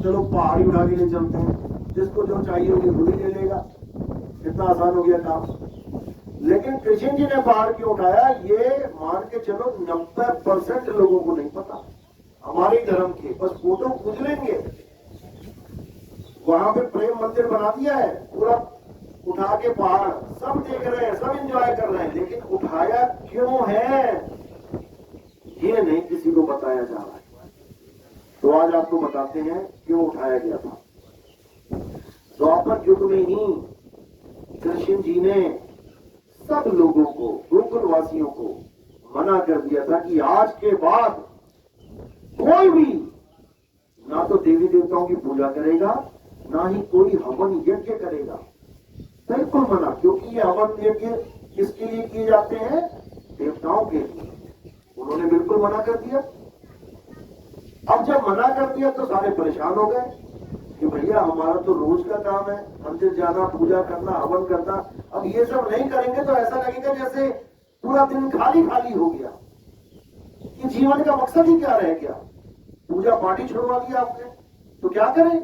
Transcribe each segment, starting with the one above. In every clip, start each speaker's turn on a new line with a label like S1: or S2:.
S1: चलो पहाड़ी उठा के ले चलते हैं, जिसको जो चाहिए वो खुद ही ले लेगा, कितना आसान हो गया काम। लेकिन कृष्ण जी ने पहाड़ क्यों उठाया, ये मान के चलो 90% लोगों को नहीं पता हमारे धर्म के, बस फोटो पूज लेंगे। वहां पे प्रेम मंदिर बना दिया है, पूरा उठा के पहाड़, सब देख रहे हैं, सब एंजॉय कर रहे हैं, लेकिन उठाया क्यों है ये नहीं किसी को बताया जा रहा है। तो आज आपको बताते हैं क्यों उठाया गया था। द्वापर युग में ही कृष्ण जी ने सब लोगों को, गोकुल वासियों को मना कर दिया था कि आज के बाद कोई भी ना तो देवी देवताओं की पूजा करेगा, ना ही कोई हवन यज्ञ करेगा। बिल्कुल मना, क्योंकि ये हवन यज्ञ किसके लिए किए जाते हैं, देवताओं के लिए। उन्होंने बिल्कुल मना कर दिया। अब जब मना कर दिया तो सारे परेशान हो गए कि भैया हमारा तो रोज का काम है, मंदिर जाना, पूजा करना, हवन करना, अब ये सब नहीं करेंगे तो ऐसा लगेगा जैसे पूरा दिन खाली खाली हो गया, कि जीवन का मकसद ही क्या रह गया, पूजा पाठ ही छुड़वा दिया आपने, तो क्या करें।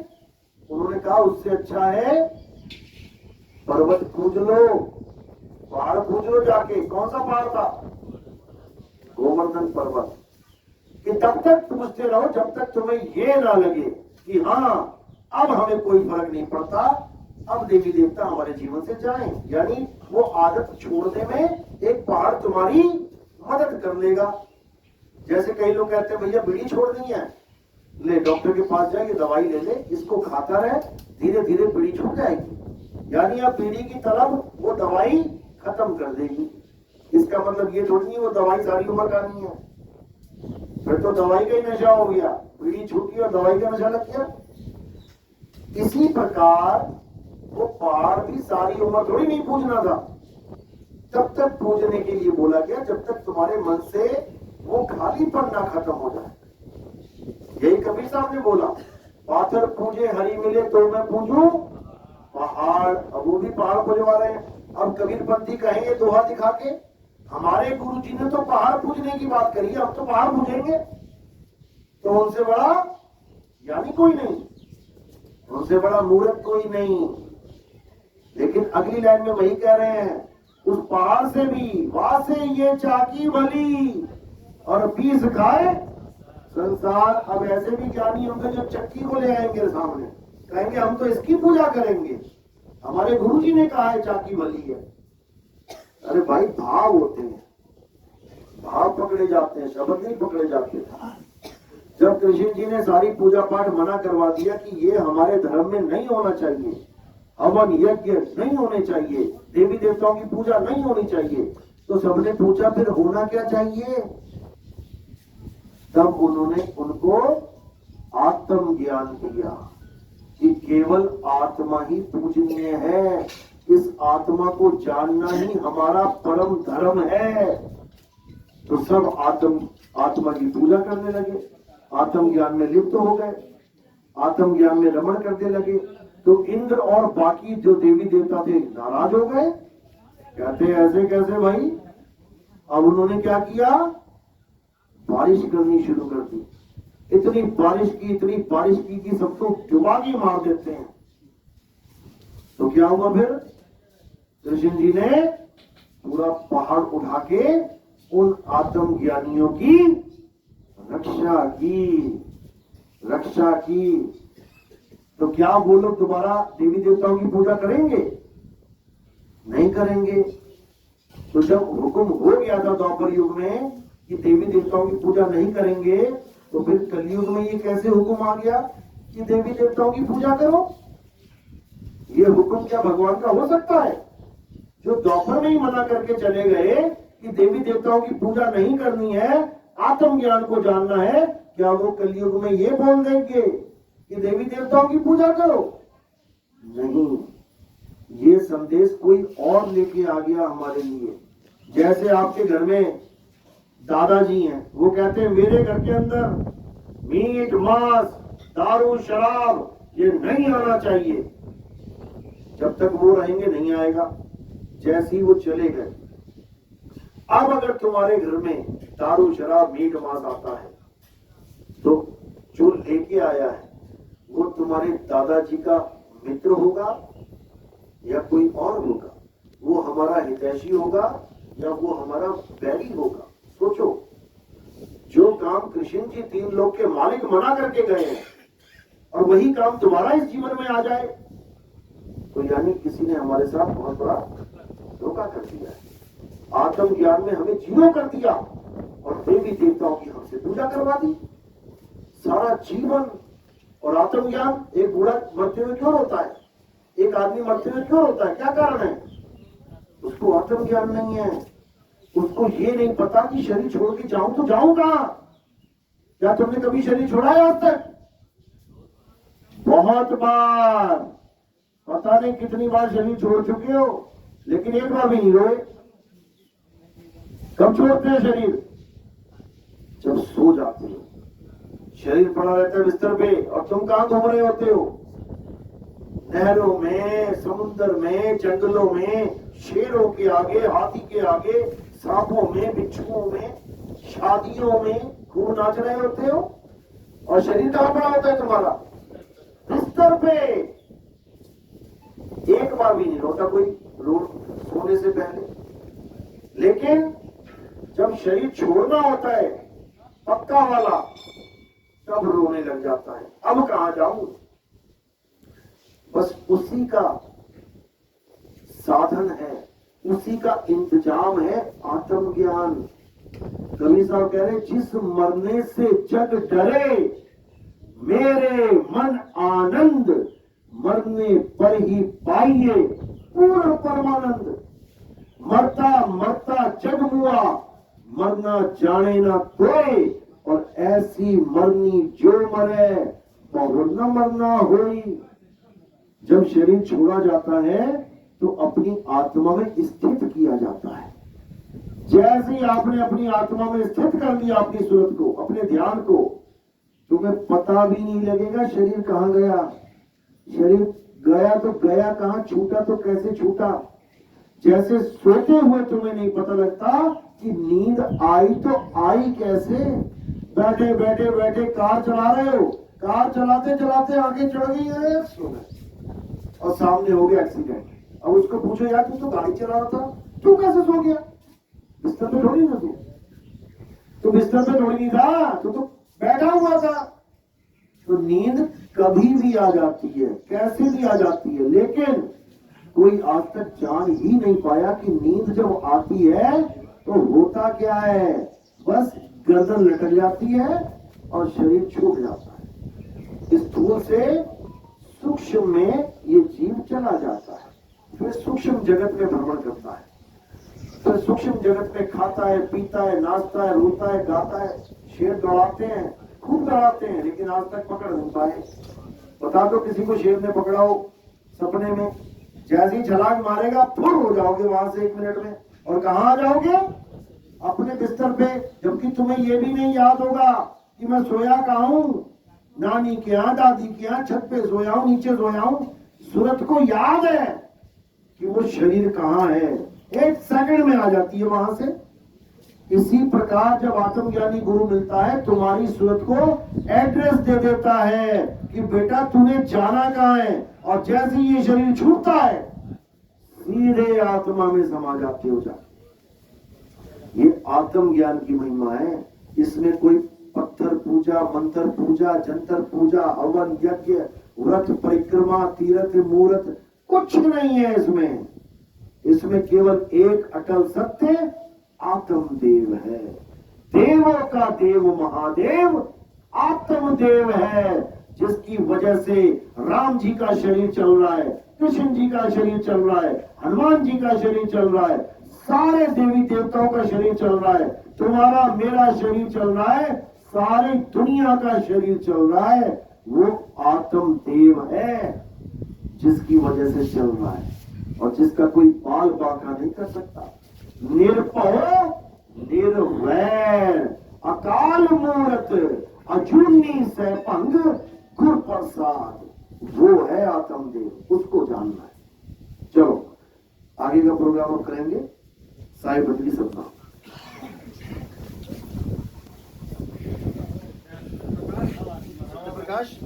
S1: उन्होंने कहा उससे अच्छा है पर्वत पूज लो, पहाड़ पूज लो जाके। कौन सा पहाड़ था, गोवर्धन पर्वत, कि तब तक पूछते रहो जब तक तुम्हें ये ना लगे कि हाँ अब हमें कोई फर्क नहीं पड़ता, अब देवी देवता हमारे जीवन से जाएं। यानी वो आदत छोड़ने में एक पहाड़ तुम्हारी मदद कर लेगा। जैसे कई लोग कहते हैं भैया बीड़ी छोड़नी है, ले डॉक्टर के पास जाएगी, दवाई ले ले, इसको खाता रहे, धीरे धीरे बीड़ी छूट जाएगी। यानी अब बीड़ी की तरफ वो दवाई खत्म कर देगी। इसका मतलब ये थोड़ी नहीं वो दवाई सारी उम्र खानी है, फिर तो दवाई का ही नशा हो गया, बीड़ी छूटी और दवाई का नशा लग गया। इसी प्रकार वो पहाड़ भी सारी उम्र थोड़ी नहीं पूजना था, तब तक पूजने के लिए बोला गया जब तक तुम्हारे मन से वो खालीपन ना खत्म हो जाए। यही कबीर साहब ने बोला, पाथर पूजे हरि मिले तो मैं पूजूं पहाड़। अब वो भी पहाड़ पूजवा रहे हैं। अब कबीरपंथी कहेंगे दोहा दिखा के, हमारे गुरु जी ने तो पहाड़ पूजने की बात करी है, अब तो पहाड़ पूजेंगे, तो उनसे बड़ा यानी कोई नहीं, उनसे बड़ा मूर्ख कोई नहीं। लेकिन अगली लाइन में वही कह रहे हैं, उस पहाड़ से भी वासे ये चाकी भली और पीस खाए संसार। अब ऐसे भी ज्ञानी होंगे जो चक्की को ले आएंगे सामने, कहेंगे हम तो इसकी पूजा करेंगे, हमारे गुरु जी ने कहा है चाकी भली है। अरे भाई भाव होते हैं, भाव पकड़े जाते हैं, शब्द नहीं पकड़े जाते। जब कृष्ण जी ने सारी पूजा पाठ मना करवा दिया कि ये हमारे धर्म में नहीं होना चाहिए, हवन यज्ञ नहीं होने चाहिए, देवी देवताओं की पूजा नहीं होनी चाहिए, तो सबने पूछा फिर होना क्या चाहिए। तब उन्होंने उनको आत्म ज्ञान दिया कि केवल आत्मा ही पूजनीय है, इस आत्मा को जानना ही हमारा परम धर्म है। तो सब आत्मा की पूजा करने लगे, आत्म ज्ञान में लिप्त हो गए, आत्म ज्ञान में रमण करने लगे। तो इंद्र और बाकी जो देवी देवता थे नाराज हो गए, कहते ऐसे कैसे भाई। अब उन्होंने क्या किया, बारिश करनी शुरू कर दी। इतनी बारिश की कि सबको डुबा के मार देते हैं। तो क्या हुआ फिर, कृष्ण जी ने पूरा पहाड़ उठा के उन आत्म ज्ञानियों की रक्षा की। तो क्या वो लोग दोबारा देवी देवताओं की पूजा करेंगे, नहीं करेंगे। तो जब हुक्म हो गया था द्वापर युग में कि देवी देवताओं की पूजा नहीं करेंगे, तो फिर कलयुग में ये कैसे हुक्म आ गया कि देवी देवताओं की पूजा करो। ये हुक्म क्या भगवान का हो सकता है, जो द्वापर में ही मना करके चले गए कि देवी देवताओं की पूजा नहीं करनी है, आत्म ज्ञान को जानना है, क्या वो कलयुग में ये बोल देंगे कि देवी देवताओं की पूजा करो। नहीं, ये संदेश कोई और लेके आ गया हमारे लिए। जैसे आपके घर में दादाजी हैं, वो कहते हैं मेरे घर के अंदर मीट मांस दारू शराब ये नहीं आना चाहिए। जब तक वो रहेंगे नहीं आएगा, जैसे ही वो चले गए। अब अगर तुम्हारे घर में दारू शराब मीट मांस आता है, तो जो लेके आया है वो हमारे दादाजी का मित्र होगा या कोई और होगा, वो हमारा हितैषी होगा या वो हमारा बैरी होगा। सोचो, जो काम कृष्ण जी 3 लोक के मालिक मना करके गए हैं और वही काम तुम्हारा इस जीवन में आ जाए, तो यानी किसी ने हमारे साथ बहुत बड़ा धोखा कर दिया है। आत्म ज्ञान में हमें जीरो कर दिया और देवी देवताओं की हमसे पूजा करवा दी। सारा जीवन और आत्मज्ञान। एक बूढ़ा मरते हुए क्यों रोता है, एक आदमी मरते हुए क्यों रोता है, क्या कारण है? उसको आत्मज्ञान नहीं है, उसको ये नहीं पता कि शरीर छोड़ के जाऊं तो जाऊं कहां। क्या तुमने कभी शरीर छोड़ा है आज तक? बहुत बार, पता नहीं कितनी बार शरीर छोड़ चुके हो, लेकिन एक बार भी नहीं रोए। कब छोड़ते हैं शरीर? जब सो जाते हो। शरीर पड़ा रहता है बिस्तर पे और तुम कहां घूम रहे होते हो? नहरों में, समुद्र में, जंगलों में, शेरों के आगे, हाथी के आगे, सांपों में, बिच्छुओं में, शादियों में खूब नाच रहे होते हो। और शरीर कहां पड़ा होता है तुम्हारा? बिस्तर पे। एक बार भी नहीं रोता कोई सोने से पहले। लेकिन जब शरीर छोड़ना होता है पक्का वाला, तब रोने लग जाता है, अब कहां जाऊं। बस उसी का साधन है, उसी का इंतजाम है आत्मज्ञान। कवि साहब कह रहे, जिस मरने से जग डरे, मेरे मन आनंद, मरने पर ही पाइए पूर्ण परमानंद। मरता मरता जग मुआ, मरना जाने ना कोई, और ऐसी मरनी जो मरे, बहुत न मरना होई। जब शरीर छोड़ा जाता है तो अपनी आत्मा में स्थित किया जाता है। जैसे ही आपने अपनी आत्मा में स्थित कर लिया अपनी सूरत को, अपने ध्यान को, तुम्हें पता भी नहीं लगेगा शरीर कहां गया। शरीर गया तो गया कहां, छूटा तो कैसे छूटा। जैसे सोते हुए तुम्हें नहीं पता लगता कि नींद आई तो आई कैसे। बैठे बैठे बैठे कार चला रहे हो, कार चलाते चलाते आगे चढ़ गई है और सामने हो गया एक्सीडेंट। अब उसको पूछो, यार तू तो गाड़ी चला रहा था, तू कैसे सो गया? बिस्तर पे थोड़ी ना तू बिस्तर पे थोड़ी नहीं था, तू तो बैठा हुआ था। तो नींद कभी भी आ जाती है, कैसे भी आ जाती है, लेकिन कोई आज तक जान ही नहीं पाया कि नींद जब आती है तो होता क्या है। बस गर्दन लटक जाती है और शरीर छूट जाता है। स्थूल से सूक्ष्म में ये जीव चला जाता है, फिर सूक्ष्म जगत में भ्रमण करता है, फिर सूक्ष्म जगत में खाता है, पीता है, नाचता है, रोता है, गाता है। शेर दौड़ाते हैं, खूब दौड़ाते हैं, लेकिन आज तक पकड़ नहीं पाए। बता दो किसी को शेर ने पकड़ा हो सपने में, जैसे ही छलांग मारेगा फुर हो जाओगे वहां से 1 मिनट में, और कहां आ जाओगे? अपने बिस्तर पे। जबकि तुम्हें यह भी नहीं याद होगा कि मैं सोया कहां हूं, नानी के यहाँ, दादी के यहाँ, छत पे सोया हूं, नीचे सोया हूं। सूरत को याद है कि वो शरीर कहां है, 1 सेकंड में आ जाती है वहां से। इसी प्रकार जब आत्मज्ञानी गुरु मिलता है, तुम्हारी सूरत को एड्रेस दे देता है कि बेटा तूने जाना कहां है, और जैसे ये शरीर छूटता है सीधे आत्मा में समा जाते हो जा। ये आत्मज्ञान की महिमा है। इसमें कोई पत्थर पूजा, मंत्र पूजा, जंतर पूजा, हवन, यज्ञ, व्रत, परिक्रमा, तीर्थ, मूर्त कुछ नहीं है इसमें। इसमें केवल एक अटल सत्य आत्मदेव है। देवों का देव महादेव आत्मदेव है, जिसकी वजह से राम जी का शरीर चल रहा है, कृष्ण जी का शरीर चल रहा है, हनुमान जी का शरीर चल रहा है, सारे देवी देवताओं का शरीर चल रहा है, तुम्हारा मेरा शरीर चल रहा है, सारी दुनिया का शरीर चल रहा है। वो आत्मदेव है जिसकी वजह से चल रहा है, और जिसका कोई बाल बांका नहीं कर सकता। निर्भय निर्वैर अकाल मूर्त अजूनी सैभंग गुर प्रसाद, वो है आत्मदेव, उसको जानना है। चलो आगे का प्रोग्राम हम करेंगे साई बदली सपना।
S2: प्रकाश